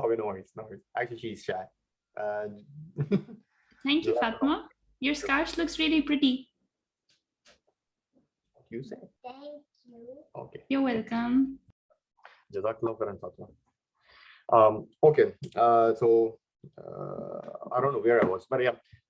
Oh, no worries, no worries. Actually, she's shy. Thank you, Fatima. Your scarf looks really pretty. You say? Thank you. Okay. You're welcome. Jazakallah khairan, Fatima. Okay. So I don't know where I was, but yeah.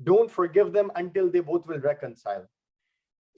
Don't forgive them until they both will reconcile.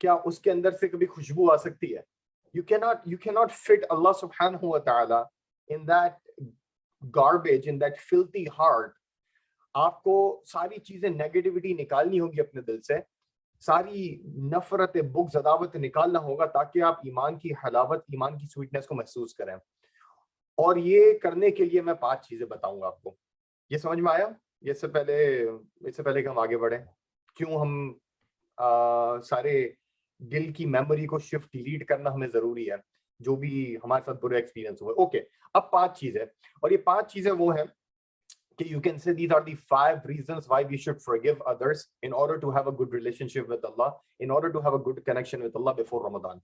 کیا اس کے اندر سے کبھی خوشبو آ سکتی ہے؟ You cannot fit Allah subhanahu wa ta'ala in that garbage, in that filthy heart. آپ کو ساری چیزیں نیگیٹیوٹی نکالنی ہوگی اپنے دل سے, ساری نفرت, بغض, عداوت نکالنا ہوگا تاکہ آپ ایمان کی حلاوت, ایمان کی سویٹنس کو محسوس کریں. اور یہ کرنے کے لیے میں 5 چیزیں بتاؤں گا آپ کو. یہ سمجھ میں آیا؟ اس سے پہلے کہ ہم آگے بڑھیں, کیوں ہم سارے دل کی میموری کو شفٹ ڈیلیٹ کرنا ہمیں ضروری ہے, جو بھی ہمارے ساتھ برے ایکسپیرینس ہوئے. اوکے, اب 5 چیزیں, اور یہ 5 چیزیں وہ ہیں کہ you can say these are the 5 reasons why we should forgive others in order to have a good relationship with Allah, in order to have a good connection with Allah before Ramadan.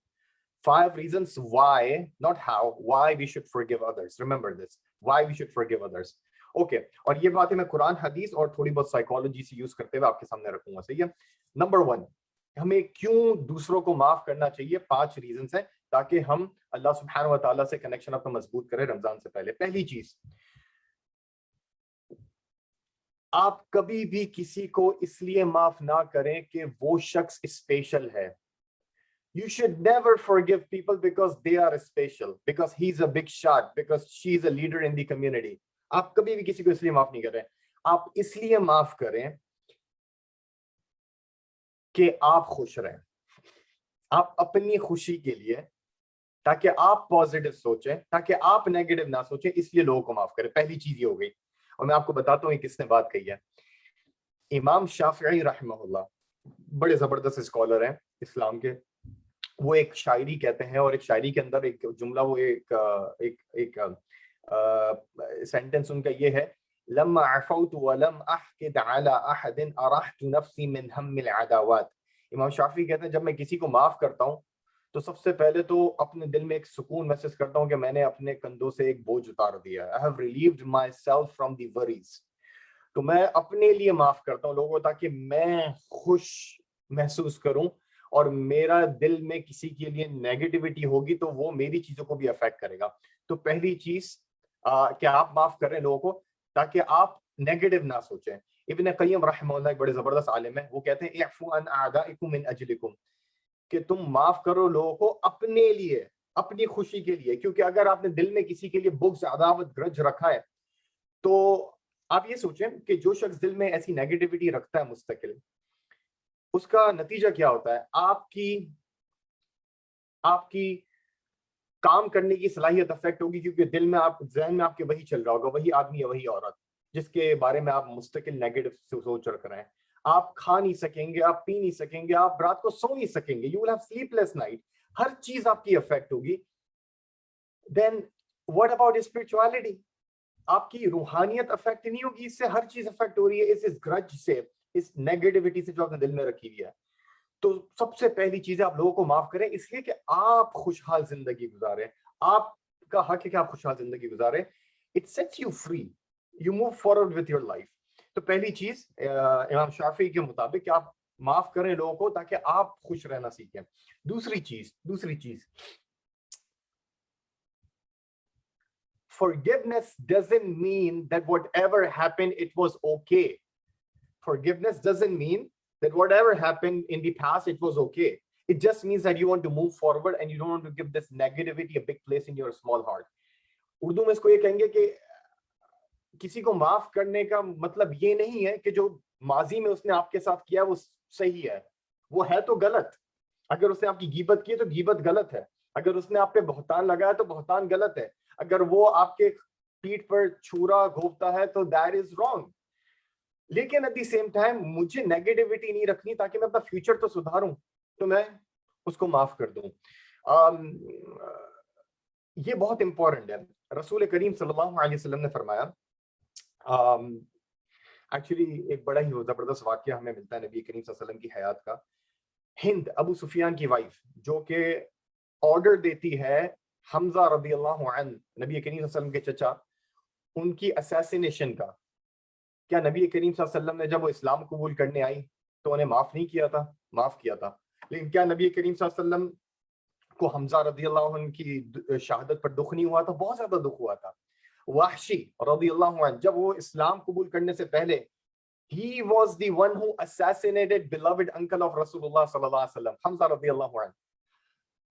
5 reasons why, not how, why we should forgive others. Remember this, why we should forgive others. Okay, اور یہ باتیں میں قرآن, حدیث اور تھوڑی بہت psychology سے use کرتے ہوئے آپ کے سامنے رکھوں گا. صحیح ہے؟ نمبر 1, ہمیں کیوں دوسروں کو معاف کرنا چاہیے. 5 ریزنز ہیں تاکہ ہم اللہ سبحانہ و تعالیٰ سے کنیکشن اپنا مضبوط کریں رمضان سے پہلے. پہلی چیز, آپ کبھی بھی کسی کو اس لیے معاف نہ کریں کہ وہ شخص اسپیشل ہے. You should never forgive people because they are special, because he's a big shot, because she's a leader in the community. آپ کبھی بھی کسی کو اس لیے معاف نہیں کر رہے. آپ اس لیے معاف کریں کہ آپ خوش رہیں, آپ اپنی خوشی کے لیے, تاکہ آپ پازیٹیو سوچیں, تاکہ آپ نیگیٹو نہ سوچیں, اس لیے لوگوں کو معاف کریں. پہلی چیز یہ ہو گئی. اور میں آپ کو بتاتا ہوں یہ کس نے بات کہی ہے. امام شافعی رحمہ اللہ بڑے زبردست اسکالر ہیں اسلام کے. وہ ایک شاعری کہتے ہیں, اور ایک شاعری کے اندر ایک جملہ, وہ ایک سینٹنس ان کا یہ ہے, لما عفوت ولم احقد على احد ارحت نفسی من هم العداوات. امام شافعی کہتے ہیں جب میں کسی کو معاف کرتا ہوں تو سب سے پہلے تو اپنے دل میں ایک سکون محسوس کرتا ہوں کہ میں نے اپنے کندھوں سے ایک بوجھ اتار دیا. I have relieved myself from the worries. تو میں اپنے لیے معاف کرتا ہوں لوگوں کو تاکہ میں خوش محسوس کروں, اور میرا دل میں کسی کے لیے نیگیٹیوٹی ہوگی تو وہ میری چیزوں کو بھی افیکٹ کرے گا. تو پہلی چیز کہ آپ معاف کریں لوگوں کو تاکہ آپ نیگیٹو نہ سوچیں. ابن قیم رحمہ اللہ ایک بڑے زبردست عالم ہے, وہ کہتے ہیں اعفوا عن اعدائکم من اجلکم, کہ تم معاف کرو لوگوں کو اپنے لیے, اپنی خوشی کے لیے. کیونکہ اگر آپ نے دل میں کسی کے لیے بغض, عداوت, گرج رکھا ہے تو آپ یہ سوچیں کہ جو شخص دل میں ایسی نیگیٹیوٹی رکھتا ہے مستقل, اس کا نتیجہ کیا ہوتا ہے؟ آپ کی کام کرنے کی صلاحیت افیکٹ ہوگی, کیونکہ دل میں ذہن میں آپ کے وہی چل رہا ہوگا, وہی آدمی یا وہی عورت جس کے بارے میں آپ مستقل نیگیٹو سوچ رکھ رہے ہیں. آپ کھا نہیں سکیں گے, آپ پی نہیں سکیں گے, آپ رات کو سو نہیں سکیں گے. You will have sleepless night. ہر چیز آپ کی افیکٹ ہوگی. Then what about spirituality? آپ کی روحانیت افیکٹ نہیں ہوگی اس سے. ہر چیز افیکٹ ہو رہی ہے اس گرج سے, اس نیگیٹیوٹی سے جو آپ نے دل میں رکھی ہوئی ہے. تو سب سے پہلی چیز ہے آپ لوگوں کو معاف کریں اس لیے کہ آپ خوشحال زندگی گزاریں. آپ کا حق ہے کہ آپ خوشحال زندگی گزاریں. It sets you free. You move forward with your life. تو پہلی چیز امام شافعی کے مطابق کہ آپ معاف کریں لوگوں کو تاکہ آپ خوش رہنا سیکھیں. دوسری چیز forgiveness doesn't mean that whatever happened it was okay. Forgiveness doesn't mean that whatever happened in the past it was okay. It just means that you want to move forward and you don't want to give this negativity a big place in your small heart. Urdu میں اس کو یہ کہیں گے کہ کسی کو معاف کرنے کا مطلب یہ نہیں ہے کہ جو ماضی میں اس نے آپ کے ساتھ کیا وہ صحیح ہے. وہ ہے تو غلط. اگر اس نے آپ کی غیبت کی ہے تو غیبت غلط ہے. اگر اس نے آپ پہ بہتان لگایا تو بہتان غلط ہے. اگر وہ آپ کے پیٹھ پر چھرا گھونپتا ہے تو دیٹ از رانگ. لیکن ایٹ دی سیم ٹائم مجھے نیگیٹیوٹی نہیں رکھنی تاکہ میں اپنا فیوچر تو سدھاروں, تو میں اس کو معاف کر دوں. یہ بہت امپورٹنٹ ہے. رسول کریم صلی اللہ علیہ وسلم نے فرمایا, ایکچولی ایک بڑا ہی زبردست واقعہ ہمیں ملتا ہے نبی کریم صلی اللہ علیہ وسلم کی حیات کا. ہند, ابو سفیان کی وائف, جو کہ آرڈر دیتی ہے حمزہ رضی اللہ عنہ, نبی کریم صلی اللہ علیہ وسلم کے چچا, ان کی اسیسینیشن کا. کیا نبی کریم صلی اللہ علیہ وسلم نے جب وہ اسلام قبول کرنے آئی تو انہیں معاف نہیں کیا تھا؟ معاف کیا تھا. لیکن کیا نبی کریم صلی اللہ علیہ وسلم کو حمزہ رضی اللہ عنہ کی شہادت پر دکھ نہیں ہوا تھا؟ بہت زیادہ دکھ ہوا تھا. وحشی رضی اللہ عنہ جب وہ اسلام قبول کرنے سے پہلے He was the one who assassinated beloved uncle of Rasulullah sallallahu alaihi wasallam, Hamza radiyallahu anhu.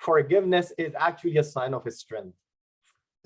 forgiveness is actually a sign of strength.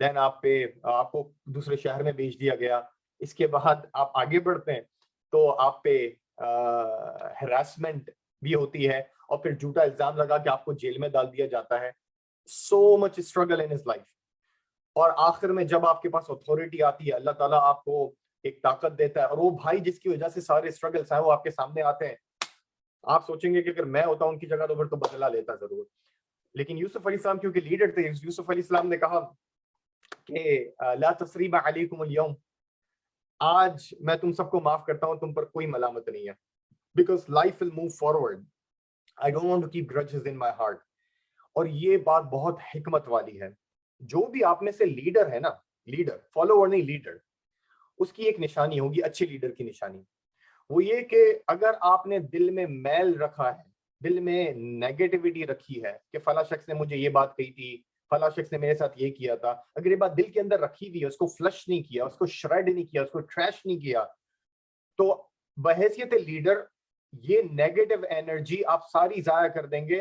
دین آپ کو دوسرے شہر میں بھیج دیا گیا, اس کے بعد آپ آگے بڑھتے ہیں تو آپ پہ ہراسمنٹ بھی ہوتی ہے, اور پھر جھوٹا الزام لگا کہ آپ کو جیل میں ڈال دیا جاتا ہے. so much struggle in his life. اور آخر میں جب آپ کے پاس اتھارٹی آتی ہے, اللہ تعالیٰ آپ کو ایک طاقت دیتا ہے, اور وہ بھائی جس کی وجہ سے سارے اسٹرگلس ہیں وہ آپ کے سامنے آتے ہیں, آپ سوچیں گے کہ اگر میں ہوتا ان کی جگہ تو پھر تو بدلہ لیتا ضرور. لیکن یوسف علیہ السلام کیونکہ لیڈر تھے, یوسف علیہ السلام نے کہا کہ لا تثریب علیکم اليوم, آج میں تم سب کو معاف کرتا ہوں, تم پر کوئی ملامت نہیں ہے, because life will move forward. I don't want to keep grudges in my heart. اور یہ بات بہت حکمت والی ہے. جو بھی آپ میں سے لیڈر ہے نا, لیڈر فالوور نہیں لیڈر, اس کی ایک نشانی ہوگی, اچھے لیڈر کی نشانی, وہ یہ کہ اگر آپ نے دل میں میل رکھا ہے, دل میں نیگیٹیوٹی رکھی ہے کہ فلاں شخص نے مجھے یہ بات کہی تھی, فلاں شخص نے میرے ساتھ یہ کیا تھا, اگر یہ بات دل کے اندر رکھی ہوئی ہے, اس کو فلش نہیں کیا, اس کو شریڈ نہیں کیا, اس کو ٹریش نہیں کیا, تو بحیثیت لیڈر یہ نیگیٹو انرجی آپ ساری ضائع کر دیں گے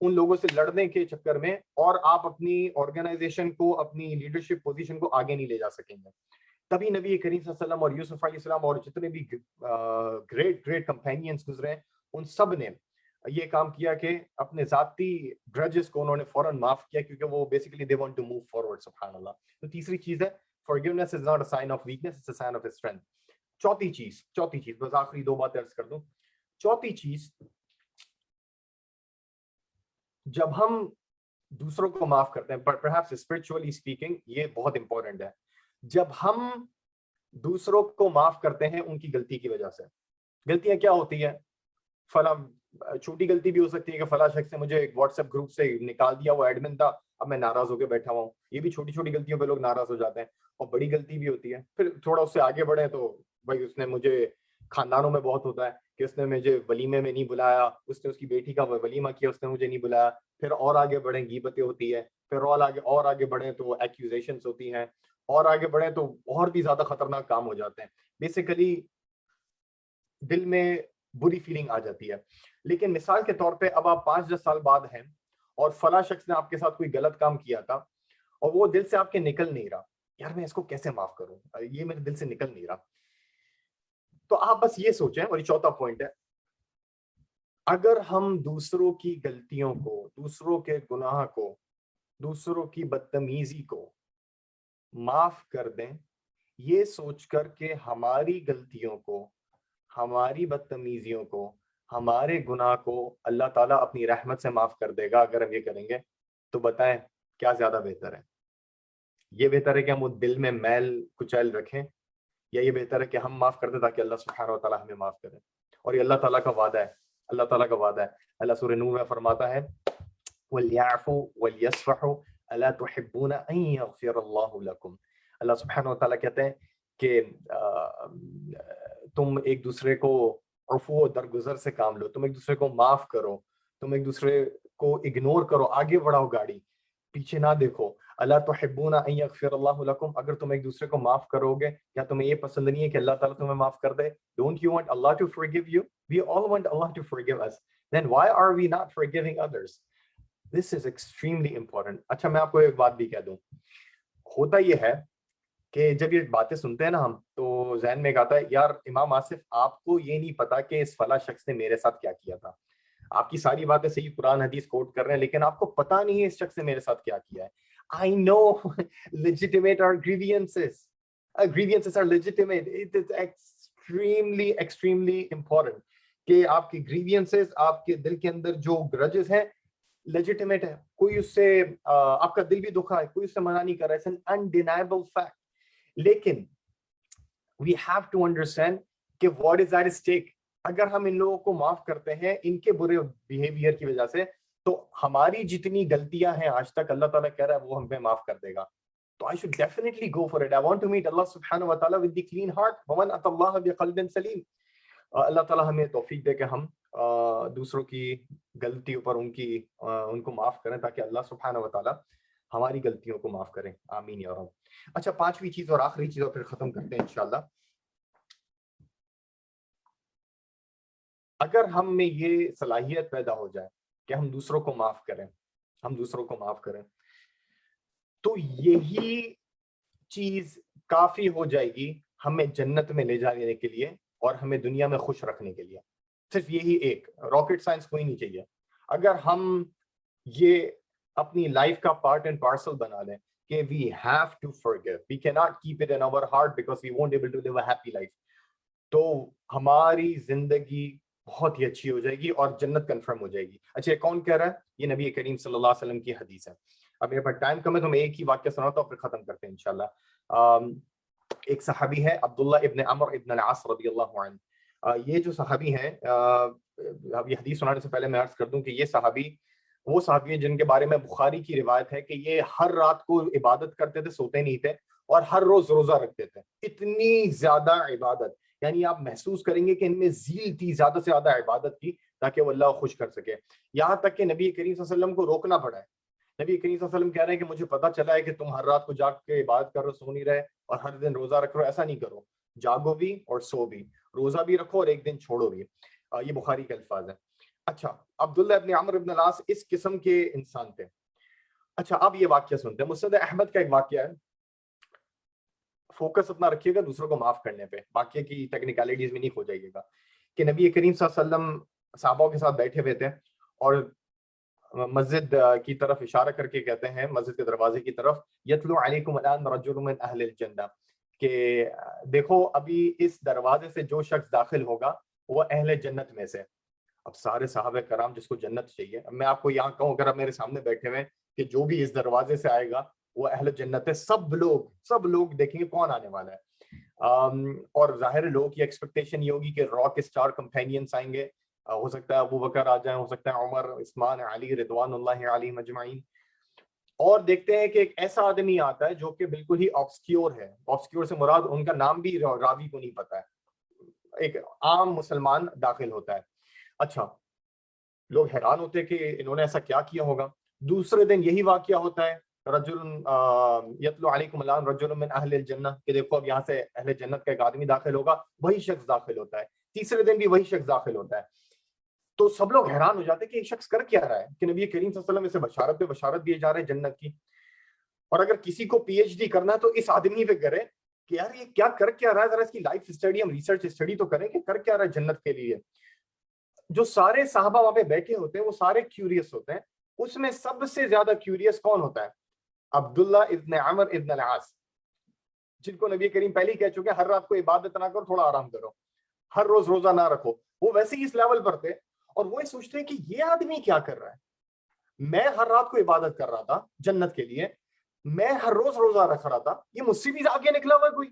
ان لوگوں سے لڑنے کے چکر میں, اور آپ اپنی آرگنائزیشن کو, اپنی لیڈرشپ پوزیشن کو آگے نہیں لے جا سکیں گے. تبھی نبی کریم صلی اللہ علیہ وسلم اور یوسف علیہ السلام اور جتنے بھی گریٹ کمپینینز گزرے ہیں, ان سب نے یہ کام کیا کہ اپنے ذاتی گرجز کو انہوں نے فوراً معاف کیا, کیونکہ وہ basically they want to move forward. سبحان اللہ. تو تیسری چیز ہے, forgiveness is not a sign of weakness, it's a sign of strength. چوتھی چیز بس آخری دو باتیں عرض کر دوں. چوتھی چیز, جب ہم دوسروں کو معاف کرتے ہیں, but perhaps spiritually speaking یہ بہت امپورٹنٹ ہے, جب ہم دوسروں کو معاف کرتے ہیں ان کی غلطی کی وجہ سے. غلطیاں کیا ہوتی ہیں؟ فلاں چھوٹی غلطی بھی ہو سکتی ہے کہ فلاں شخص نے مجھے ایک واٹس ایپ گروپ سے نکال دیا, وہ ایڈمن تھا, اب میں ناراض ہو کے بیٹھا ہوا ہوں. یہ بھی چھوٹی چھوٹی غلطیوں پہ لوگ ناراض ہو جاتے ہیں. اور بڑی غلطی بھی ہوتی ہے, پھر تھوڑا اس سے آگے بڑھیں تو بھائی اس نے مجھے, خاندانوں میں بہت ہوتا ہے کہ اس نے مجھے ولیمے میں نہیں بلایا, اس نے اس کی بیٹی کا ولیمہ کیا, اس نے مجھے نہیں بلایا. پھر اور آگے بڑھیں غیبتیں ہوتی ہے, پھر اور آگے بڑھیں تو ایکیوزیشنز ہوتی ہیں, اور آگے بڑھیں تو اور بھی زیادہ خطرناک کام ہو جاتے ہیں. بیسیکلی دل میں بری فیلنگ آ جاتی ہے. لیکن مثال کے طور پہ اب آپ 5-10 سال بعد ہیں اور فلاں شخص نے آپ کے ساتھ کوئی غلط کام کیا تھا اور وہ دل سے آپ کے نکل نہیں رہا, یار میں اس کو کیسے معاف کروں, یہ میرے دل سے نکل نہیں رہا. تو آپ بس یہ سوچیں, اور یہ چوتھا پوائنٹ ہے, اگر ہم دوسروں کی غلطیوں کو, دوسروں کے گناہ کو, دوسروں کی بدتمیزی کو معاف کر دیں, یہ سوچ کر کہ ہماری غلطیوں کو, ہماری بدتمیزیوں کو, ہمارے گناہ کو اللہ تعالیٰ اپنی رحمت سے معاف کر دے گا اگر ہم یہ کریں گے, تو بتائیں کیا زیادہ بہتر ہے؟ یہ بہتر ہے کہ ہم وہ دل میں میل کچیل رکھیں, یا یہ بہتر ہے کہ ہم معاف کر دیں تاکہ اللہ سبحانہ و تعالیٰ ہمیں معاف کرے؟ اور یہ اللہ تعالیٰ کا وعدہ ہے, اللہ تعالیٰ کا وعدہ ہے. اللہ سورہ نور میں فرماتا ہے وَلْيَعْفُوا وَلْيَصْفَحُوا أَلَا تُحِبُّونَ أَن يَغْفِرَ اللَّهُ لَكُمْ. اللہ سبحانہ و تعالیٰ کہتے ہیں کہ تم ایک دوسرے کو عفو و درگزر سے کام لو, تم ایک دوسرے کو معاف کرو, تم ایک دوسرے کو اگنور کرو, آگے بڑھاؤ گاڑی, پیچھے نہ دیکھو. الا تحبون ان یغفر اللہ لکم, اگر تم ایک دوسرے کو معاف کرو گے, کیا تمہیں یہ پسند نہیں ہے کہ اللہ تعالیٰ تمہیں معاف کر دے؟ Don't you want Allah to forgive you? We all want Allah to forgive us. Then why are we not forgiving others? This is extremely important. اچھا میں آپ کو ایک بات بھی کہہ دوں, ہوتا یہ ہے کہ جب یہ باتیں سنتے ہیں نا ہم, تو ذہن میں ایک آتا ہے, یار امام آصف آپ کو یہ نہیں پتا کہ اس فلاں شخص نے میرے ساتھ کیا کیا تھا. آپ کی ساری باتیں صحیح قرآن حدیث کوٹ کر رہے ہیں, لیکن آپ کو پتا نہیں ہے اس شخص نے میرے ساتھ کیا کیا ہے. I know legitimate are grievances. Grievances are legitimate. It is extremely important کہ آپ کی grievances, آپ کے دل کے اندر جو grudges ہیں legitimate ہے. کوئی اس سے آپ کا دل بھی دکھا ہے, کوئی اس سے منع نہیں کر رہا ہے. It's an undeniable fact. لیکن we have to understand کہ what is at stake. اگر ہم ان لوگوں کو معاف کرتے ہیں ان کے برے بیہیویئر کی وجہ سے, تو ہماری جتنی غلطیاں ہیں آج تک اللہ تعالیٰ کہہ رہا ہے وہ ہمیں معاف کر دے گا. تو I should definitely go for it. I want to meet Allah subhanahu wa ta'ala with the clean heart. وَمَنْ أَتَى اللَّهَ بِقَلْبٍ سَلِيمٍ. اللہ تعالیٰ ہمیں توفیق دے کہ ہم دوسروں کی غلطیوں پر ان کو معاف کریں, تاکہ اللہ سبحانہ و تعالیٰ ہماری غلطیوں کو معاف کریں. آمین یا رب. اچھا 5ویں چیز اور آخری چیز, اور پھر ختم کرتے ہیں انشاءاللہ. اگر ہم میں یہ صلاحیت پیدا ہو جائے کہ ہم دوسروں کو معاف کریں, ہم دوسروں کو معاف کریں, تو یہی چیز کافی ہو جائے گی ہمیں جنت میں لے جانے کے لیے اور ہمیں دنیا میں خوش رکھنے کے لیے. صرف یہی ایک راکٹ سائنس کوئی نہیں چاہیے. اگر ہم یہ اپنی لائف کا پارٹ اینڈ پارسل بنا لیں کہ we have to forgive, we cannot keep it in our heart because we won't able to live a happy life, تو ہماری زندگی بہت ہی اچھی ہو جائے گی اور جنت کنفرم ہو جائے گی. اچھا یہ کون کہہ رہا ہے؟ یہ نبی کریم صلی اللہ علیہ وسلم کی حدیث ہے. اب میرے پاس ٹائم کم ہے تو میں ایک ہی واقعہ سناتا ہوں پھر ختم کرتے ہیں انشاءاللہ. ایک صحابی ہے عبداللہ ابن عمر ابن العاص رضی اللہ عنہ. یہ جو صحابی ہیں، اب یہ حدیث سنانے سے پہلے میں عرض کر دوں کہ یہ صحابی وہ صحابی ہیں جن کے بارے میں بخاری کی روایت ہے کہ یہ ہر رات کو عبادت کرتے تھے، سوتے نہیں تھے، اور ہر روز روزہ رکھتے تھے. اتنی زیادہ عبادت، یعنی آپ محسوس کریں گے کہ ان میں ذیل تھی، زیادہ سے زیادہ عبادت کی تاکہ وہ اللہ کو خوش کر سکے. یہاں تک کہ نبی کریم صلی اللہ علیہ وسلم کو روکنا پڑا ہے. نبی کریم صلی اللہ علیہ وسلم کہہ رہے ہیں کہ مجھے پتا چلا ہے کہ تم ہر رات کو جاگ کے عبادت کر رہے ہو، سو نہیں رہے، اور ہر دن روزہ رکھ رہے ہو. ایسا نہیں کرو، جاگو بھی اور سو بھی، روزہ بھی رکھو اور ایک دن چھوڑو بھی. یہ بخاری کے الفاظ ہیں. اچھا، عبداللہ ابن عمر ابن العاص اس قسم کے انسان تھے. اچھا اب یہ واقعہ سنتے ہیں. مسند احمد کا ایک واقعہ ہے. فوکس اپنا رکھیے گا دوسروں کو معاف کرنے پہ، واقعے کی ٹیکنیکلٹیز میں نہیں کھو جائیے گا. کہ نبی کریم صلی اللہ علیہ وسلم صحابہ کے ساتھ بیٹھے ہوئے تھے اور مسجد کی طرف اشارہ کر کے کہتے ہیں، مسجد کے دروازے کی طرف، یتلو علیکم الان رجل من اہل الجنہ، کہ دیکھو ابھی اس دروازے سے جو شخص داخل ہوگا وہ اہل جنت میں سے. اب سارے صحابہ کرام جس کو جنت چاہیے، اب میں آپ کو یہاں کہوں اگر آپ میرے سامنے بیٹھے ہوئے کہ جو بھی اس دروازے سے آئے گا وہ اہل جنت ہے، سب لوگ دیکھیں گے کون آنے والا ہے. اور ظاہر لوگوں کی ایکسپیکٹیشن یہ ہوگی کہ راک اسٹار کمپینینس آئیں گے. ہو سکتا ہے ابو بکر آ جائیں، ہو سکتا ہے عمر، عثمان، علی رضوان اللہ علیہم اجمعین. اور دیکھتے ہیں کہ ایک ایسا آدمی آتا ہے جو کہ بالکل ہی آبسکیور ہے. آبسکیور سے مراد ان کا نام بھی راوی کو نہیں پتا ہے. ایک عام مسلمان داخل ہوتا ہے. اچھا، لوگ حیران ہوتے کہ انہوں نے ایسا کیا کیا ہوگا. دوسرے دن یہی واقعہ ہوتا ہے، رجل یتلو علیکم الان رجل من اہل الجنہ، کہ دیکھو اب یہاں سے اہل جنت کا ایک آدمی داخل ہوگا. وہی شخص داخل ہوتا ہے. تیسرے دن بھی وہی شخص داخل ہوتا ہے. تو سب لوگ حیران ہو جاتے کہ یہ شخص کر کیا رہا ہے کہ نبی کریم صلی اللہ علیہ وسلم اسے بشارت پہ بشارت دیے جا رہے ہیں جنت کی. اور اگر کسی کو پی ایچ ڈی کرنا ہے تو اس آدمی پہ کرے کہ یار یہ کیا کر کیا رہا ہے، ذرا اس کی لائف اسٹڈی، ہم ریسرچ اسٹڈی تو کریں کہ کر کیا رہا ہے جنت کے لیے. جو سارے صحابہ وہاں پہ بیٹھے ہوتے ہیں وہ سارے کیوریس ہوتے ہیں. اس میں سب سے زیادہ کیوریس کون ہوتا ہے؟ عبداللہ ابن عمر ابن العاص، جن کو نبی کریم پہلے ہی کہہ چکے ہر رات کو عبادت نہ کرو، تھوڑا آرام کرو، ہر روز روزہ نہ رکھو. وہ ویسے ہی اس لیول پر تھے اور وہ سوچتے ہیں کہ یہ آدمی کیا کر رہا ہے. میں ہر رات کو عبادت کر رہا تھا جنت کے لیے، میں ہر روز روزہ رکھ رہا تھا، یہ مجھ سے بھی آگے نکلا ہوا کوئی.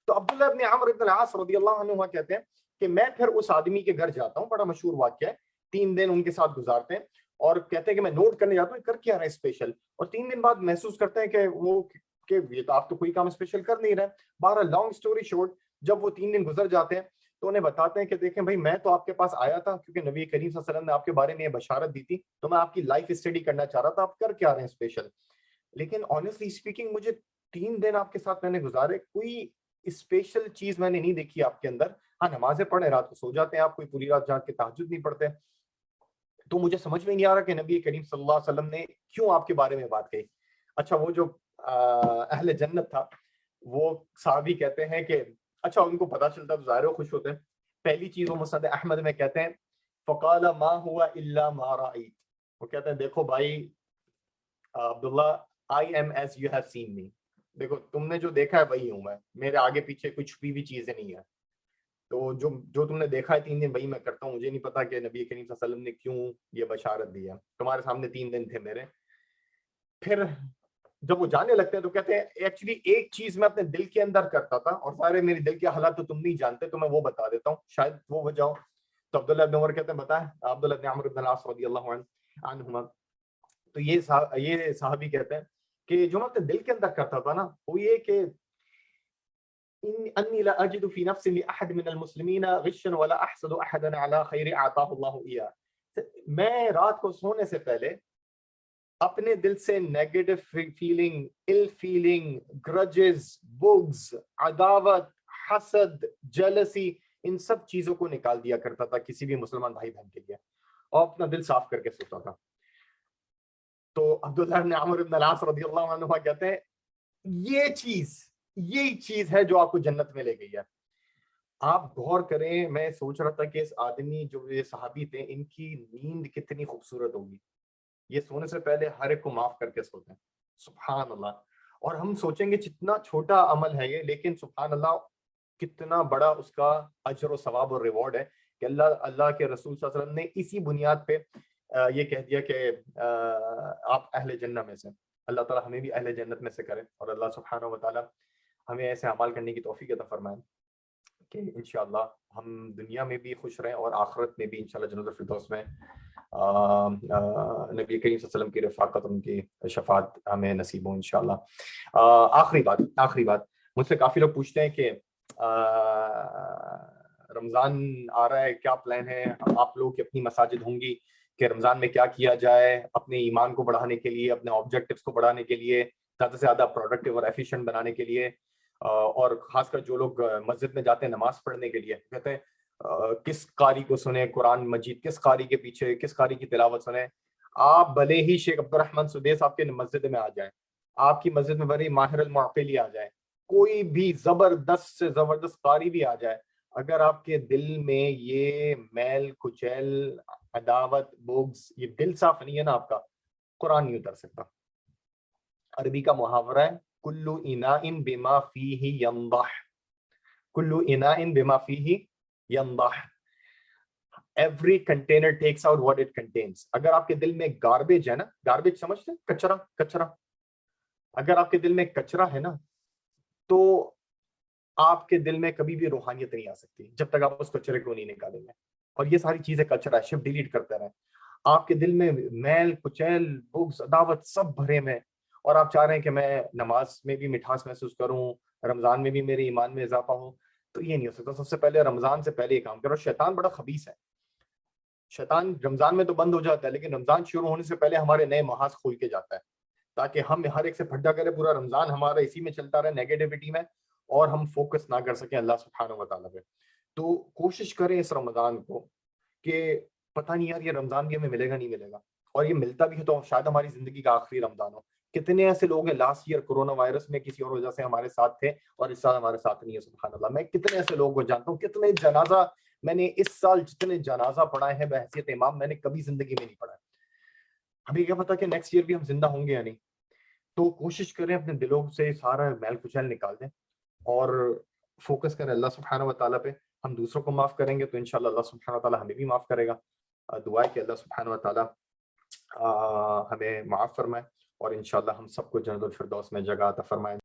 تو عبداللہ ابن عمر ابن العاص رضی اللہ عنہ کہتے ہیں کہ میں پھر اس آدمی کے گھر جاتا ہوں، بڑا مشہور واقعہ ہے. 3 دن ان کے ساتھ گزارتے ہیں اور کہتے ہیں کہ میں نوٹ کرنے جاتا ہوں کر کیا رہا ہے اسپیشل. اور 3 دن بعد محسوس کرتے ہیں کہ وہ کہ یہ تو آپ تو کوئی کام اسپیشل کر نہیں رہے. بہرحال لانگ اسٹوری شارٹ، جب وہ 3 دن گزر جاتے ہیں تو انہیں بتاتے ہیں کہ دیکھیں بھائی میں تو آپ کے پاس آیا تھا کیونکہ نبی کریم صلی اللہ علیہ وسلم نے آپ کے بارے میں یہ بشارت دی تھی، تو میں آپ کی لائف اسٹڈی کرنا چاہ رہا تھا آپ کر کیا رہے ہیں اسپیشل. لیکن آنیسٹلی اسپیکنگ مجھے 3 دن آپ کے ساتھ میں نے گزارے، کوئی اسپیشل چیز میں نے نہیں دیکھی آپ کے اندر. ہاں نمازیں پڑھیں، رات کو سو جاتے ہیں آپ، کوئی پوری رات جاگ کے تہجد نہیں پڑھتے. تو مجھے سمجھ میں نہیں آ رہا کہ نبی کریم صلی اللہ علیہ وسلم نے کیوں آپ کے بارے میں بات کہی. اچھا وہ جو اہل جنت تھا وہ صحابی کہتے ہیں کہ اچھا ان کو پتا چلتا تو ظاہر خوش ہوتے ہیں. پہلی چیز وہ مسند احمد میں کہتے ہیں فقال ما هو الا ما رأيت، وہ کہتے ہیں دیکھو بھائی عبداللہ I am as you have seen me، دیکھو تم نے جو دیکھا ہے وہی ہوں میں، میرے آگے پیچھے کچھ بھی چیزیں نہیں ہے. تو جو تم نے دیکھا ہے 3 دن وہی میں کرتا ہوں. مجھے نہیں پتا کہ نبی کریم صلی اللہ علیہ وسلم نے کیوں یہ بشارت دی ہے. تمہارے سامنے 3 دن تھے میرے. پھر جب وہ جانے لگتے ہیں تو کہتے ہیں ایکچولی ایک چیز میں اپنے دل کے اندر کرتا تھا اور سارے میرے دل کے حالات تو تم نہیں جانتے، تو میں وہ بتا دیتا ہوں، شاید وہ وجہ ہو. تو عبداللہ ابن عمر کہتے ہیں بتائیں، عبداللہ ابن عمر بن العاص رضی اللہ عنہما، تو یہ صحابی کہتے ہیں کہ جو میں اپنے دل کے اندر کرتا تھا نا وہ یہ کہ انی لا اجد فی نفس لاحد من المسلمین غشا ولا احسد احدا علی خیر اعطاه اللہ ایاہ. میں رات کو سونے سے پہلے اپنے دل سے نیگیٹو فیلنگ، ال فیلنگ، گرجز، بغض، عداوت، حسد، جیلسی، ان سب چیزوں کو نکال دیا کرتا تھا کسی بھی مسلمان بھائی بہن کے لیے اور اپنا دل صاف کر کے سوتا تھا. تو عبداللہ بن عمرو بن العاص رضی اللہ عنہ کہتے ہیں یہی چیز ہے جو آپ کو جنت میں لے گئی ہے. آپ غور کریں, میں سوچ رہا تھا کہ اس آدمی جو یہ صحابی تھے ان کی نیند کتنی خوبصورت ہوگی. یہ سونے سے پہلے ہر ایک کو معاف کر کے سوتے ہیں. سبحان اللہ. اور ہم سوچیں گے جتنا چھوٹا عمل ہے یہ, لیکن سبحان اللہ کتنا بڑا اس کا اجر و ثواب اور ریوارڈ ہے کہ اللہ کے رسول صلی اللہ علیہ وسلم نے اسی بنیاد پہ یہ کہہ دیا کہ آپ اہل جنت میں سے. اللہ تعالیٰ ہمیں بھی اہل جنت میں سے کرے, اور اللہ سبحانہ و تعالیٰ ہمیں ایسے اعمال کرنے کی توفیق عطا فرمائے کہ انشاءاللہ ہم دنیا میں بھی خوش رہیں اور آخرت میں بھی انشاءاللہ جنت الفردوس میں نبی کریم صلی اللہ علیہ وسلم کی رفاقت, ان کی شفاعت ہمیں نصیب ہو انشاءاللہ. آخری بات مجھ سے کافی لوگ پوچھتے ہیں کہ رمضان آ رہا ہے, کیا پلان ہے آپ لوگ کی اپنی مساجد ہوں گی کہ رمضان میں کیا کیا جائے اپنے ایمان کو بڑھانے کے لیے, اپنے آبجیکٹیوز کو بڑھانے کے لیے, زیادہ سے زیادہ پروڈکٹیو اور ایفیشینٹ بنانے کے لیے, اور خاص کر جو لوگ مسجد میں جاتے ہیں نماز پڑھنے کے لیے, کہتے ہیں کس قاری کو سنیں قرآن مجید, کس قاری کے پیچھے کس قاری کی تلاوت سنیں. آپ بھلے ہی شیخ عبد الرحمن سدیس آپ کے مسجد میں آ جائیں, آپ کی مسجد میں بھلے ماہر المعقلی آ جائے, کوئی بھی زبردست سے زبردست قاری بھی آ جائے, اگر آپ کے دل میں یہ میل کچیل عداوت بغض, یہ دل صاف نہیں ہے نا آپ کا, قرآن نہیں اتر سکتا. عربی کا محاورہ ہے کلو اناء بما فیہ ینضح, کلو اناء بما فیہ ینضح, every container takes out what it contains. اگر آپ کے دل میں گاربیج ہے نا, گاربیج سمجھتے ہیں, کچرا, اگر آپ کے دل میں کچرا ہے نا تو آپ کے دل میں کبھی بھی روحانیت نہیں آ سکتی جب تک آپ اس کچرے کو نہیں نکالیں گے. اور یہ ساری چیزیں کچرا ہے, شفٹ ڈیلیٹ کرتے رہیں. آپ کے دل میں میل کچیل بغض عداوت سب بھرے میں, اور آپ چاہ رہے ہیں کہ میں نماز میں بھی مٹھاس محسوس کروں, رمضان میں بھی میرے ایمان میں اضافہ ہو, تو یہ نہیں ہو سکتا. سب سے پہلے رمضان سے پہلے یہ کام کرو. شیطان بڑا خبیث ہے, شیطان رمضان میں تو بند ہو جاتا ہے, لیکن رمضان شروع ہونے سے پہلے ہمارے نئے محاذ کھول کے جاتا ہے تاکہ ہم ہر ایک سے پھڈا کرے, پورا رمضان ہمارا اسی میں چلتا رہے, نیگیٹیوٹی میں, اور ہم فوکس نہ کر سکیں اللہ سبحانہ و تعالیٰ پہ. تو کوشش کریں اس رمضان کو کہ پتہ نہیں یار یہ رمضان بھی ہمیں ملے گا نہیں ملے گا, اور یہ ملتا بھی ہے تو شاید ہماری زندگی کا آخری رمضان ہو. کتنے ایسے لوگ ہیں لاسٹ ایئر کورونا وائرس میں کسی اور وجہ سے ہمارے ساتھ تھے اور اس سال ہمارے ساتھ نہیں ہے. سبحان اللہ. میں کتنے ایسے لوگ کو جانتا ہوں, کتنے جنازہ میں نے اس سال جتنے جنازہ پڑھائے ہیں بحیثیت امام, میں نے کبھی زندگی میں نہیں پڑھا. ابھی کیا پتا کہ نیکسٹ ایئر بھی ہم زندہ ہوں گے یا نہیں. تو کوشش کریں اپنے دلوں سے سارا میل کچیل نکال دیں اور فوکس کریں اللہ سبحانہ و تعالیٰ پہ. ہم دوسروں کو معاف کریں گے تو انشاءاللہ اللہ سبحانہ و تعالیٰ ہمیں بھی معاف کرے گا. دعا ہے کہ اللہ سبحانہ و تعالیٰ ہمیں معاف فرمائے اور انشاءاللہ ہم سب کو جنت الفردوس میں جگہ عطا فرمائے.